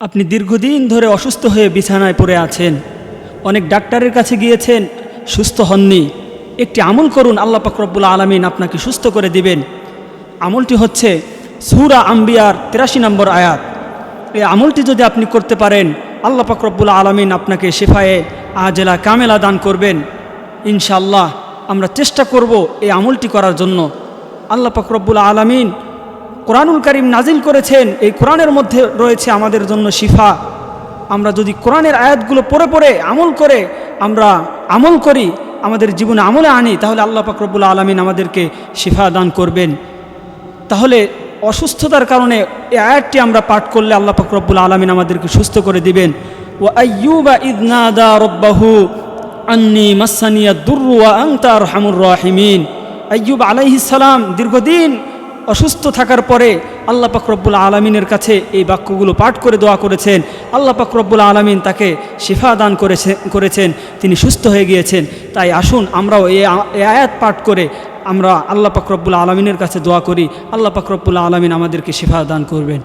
আপনি দীর্ঘদিন ধরে অসুস্থ হয়ে বিছানায় পড়ে আছেন, অনেক ডাক্তারের কাছে গিয়েছেন, সুস্থ হননি। একটি আমল করুন, আল্লাহ পাক রব্বুল আলামিন আপনাকে সুস্থ করে দিবেন। আমলটি হচ্ছে সূরা আম্বিয়ার 83 নম্বর আয়াত। এই আমলটি যদি আপনি করতে পারেন, আল্লাহ পাক রব্বুল আলামিন আপনাকে শিফায়ে আজেলা কামেলা দান করবেন ইনশাআল্লাহ। আমরা চেষ্টা করব এই আমলটি করার জন্য। আল্লাহ পাক রব্বুল আলামিন কোরআনুল কারীম নাজিল করেছেন, এই কোরআনের মধ্যে রয়েছে আমাদের জন্য শিফা। আমরা যদি কোরআনের আয়াতগুলো পড়ে পড়ে আমল করে আমরা আমল করি, আমাদের জীবনে আমলে আনি, তাহলে আল্লাহ পাক রব্বুল আলামিন আমাদেরকে শিফা দান করবেন। তাহলে অসুস্থতার কারণে এই আয়াতটি আমরা পাঠ করলে আল্লাহ পাক রব্বুল আলামিন আমাদেরকে সুস্থ করে দিবেন। ওয়া আইয়ুবা ইয নাদা রাব্বাহু আন্নী মাসানিয়াদ দুররু ওয়া আনতা আরহামুর রাহিমিন। আইয়ুব আলাইহিস সালাম দীর্ঘদিন অসুস্থ থাকার পরে আল্লাহ পাক রব্বুল আলামিনের কাছে এই বাক্যগুলো পাঠ করে দোয়া করেছেন। আল্লাহ পাক রব্বুল আলামিন তাকে শিফা দান করেছেন, তিনি সুস্থ হয়ে গিয়েছেন। তাই আসুন আমরাও এই আয়াত পাঠ করে আমরা আল্লাহ পাক রব্বুল আলামিনের কাছে দোয়া করি, আল্লাহ পাক রব্বুল আলামিন আমাদেরকে শিফা দান করবেন।